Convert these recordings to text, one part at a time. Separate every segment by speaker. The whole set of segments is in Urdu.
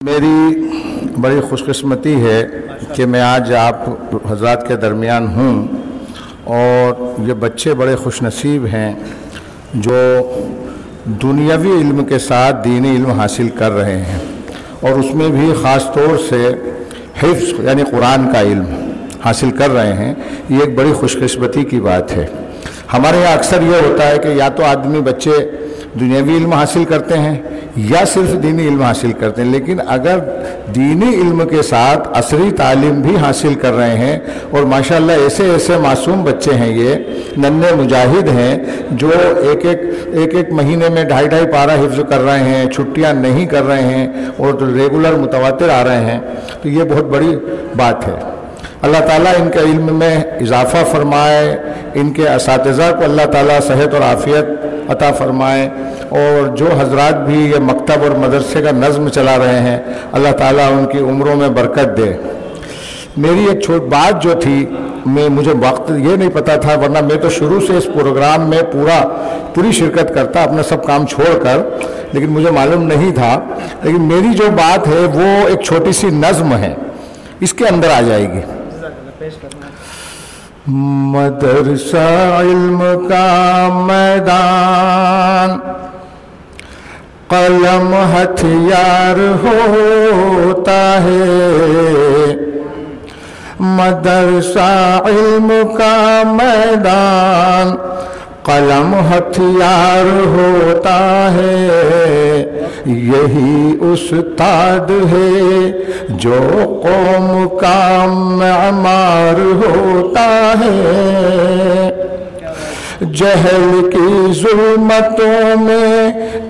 Speaker 1: میری بڑی خوش قسمتی ہے کہ میں آج آپ حضرات کے درمیان ہوں اور یہ بچے بڑے خوش نصیب ہیں جو دنیاوی علم کے ساتھ دینی علم حاصل کر رہے ہیں اور اس میں بھی خاص طور سے حفظ یعنی قرآن کا علم حاصل کر رہے ہیں۔ یہ ایک بڑی خوش قسمتی کی بات ہے۔ ہمارے یہاں اکثر یہ ہوتا ہے کہ یا تو آدمی بچے دنیاوی علم حاصل کرتے ہیں یا صرف دینی علم حاصل کرتے ہیں، لیکن اگر دینی علم کے ساتھ عصری تعلیم بھی حاصل کر رہے ہیں اور ماشاءاللہ ایسے معصوم بچے ہیں، یہ ننھے مجاہد ہیں جو ایک مہینے میں 2.5 پارہ حفظ کر رہے ہیں، چھٹیاں نہیں کر رہے ہیں اور ریگولر متواتر آ رہے ہیں، تو یہ بہت بڑی بات ہے۔ اللہ تعالیٰ ان کے علم میں اضافہ فرمائے، ان کے اساتذہ کو اللہ تعالیٰ صحت اور عافیت عطا فرمائے، اور جو حضرات بھی یہ مکتب اور مدرسے کا نظم چلا رہے ہیں اللہ تعالیٰ ان کی عمروں میں برکت دے۔ میری ایک چھوٹی بات جو تھی، مجھے وقت یہ نہیں پتا تھا، ورنہ میں تو شروع سے اس پروگرام میں پوری شرکت کرتا اپنا سب کام چھوڑ کر، لیکن مجھے معلوم نہیں تھا۔ لیکن میری جو بات ہے وہ ایک چھوٹی سی نظم ہے، اس کے اندر آ جائے گی۔ مدرسہ علم کا میدان قلم ہتھیار ہوتا ہے، مدرسہ علم کا میدان قلم ہتھیار ہوتا ہے، یہی استاد ہے جو قوم کا معمار ہوتا ہے، جہل کی ظلمتوں میں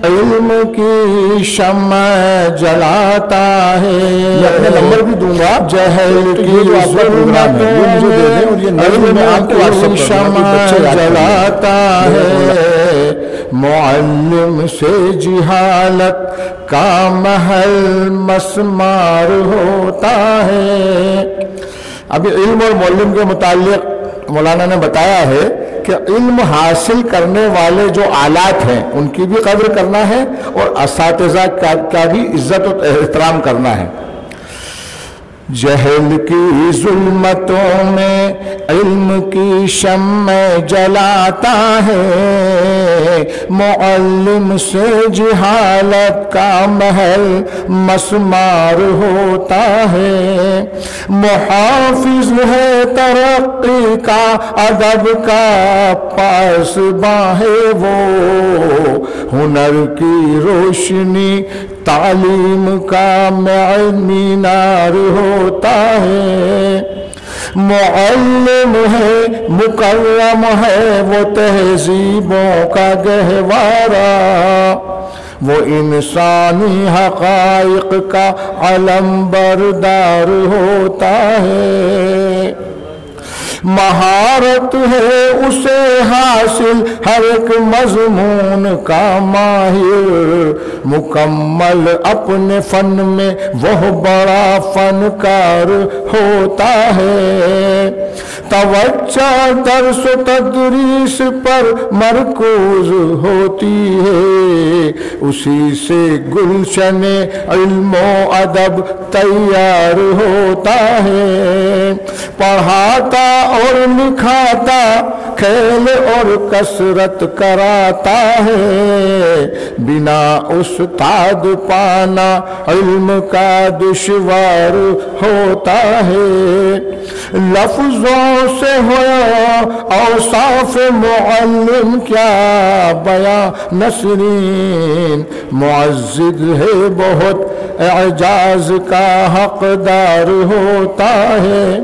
Speaker 1: علم کی شمع جلاتا ہے،
Speaker 2: میں اپنے نمبر بھی دوں گا،
Speaker 1: جہل کی ظلمتوں میں علم کی شمع جلاتا ہے، معلم سے جہالت کا محل مسمار ہوتا ہے۔ اب علم اور معلم کے متعلق مولانا نے بتایا ہے کہ علم حاصل کرنے والے جو آلات ہیں ان کی بھی قدر کرنا ہے اور اساتذہ کا بھی عزت و احترام کرنا ہے۔ جہل کی ظلمتوں میں علم کی شمع جلاتا ہے، معلم سے جہالت کا محل مسمار ہوتا ہے، محافظ ہے ترقی کا ادب کا پاسباں ہے وہ، ہنر کی روشنی تعلیم کا مینار ہوتا ہے، معلم ہے مکرم ہے وہ تہذیبوں کا گہوارہ، وہ انسانی حقائق کا علم بردار ہوتا ہے، مہارت ہے اسے حاصل ہر ایک مضمون کا ماہر، مکمل اپنے فن میں وہ بڑا فنکار ہوتا ہے، توجہ درس و تدریس پر مرکوز ہوتی ہے، اسی سے گلشن علم و ادب تیار ہوتا ہے، پڑھاتا اور لکھاتا کھیل اور کسرت کراتا ہے، بنا استاد پانا علم کا دشوار ہوتا ہے، لفظوں سے ہوا اوصاف معلم کیا بیان نسرین، معزز ہے بہت اعجاز کا حقدار ہوتا ہے،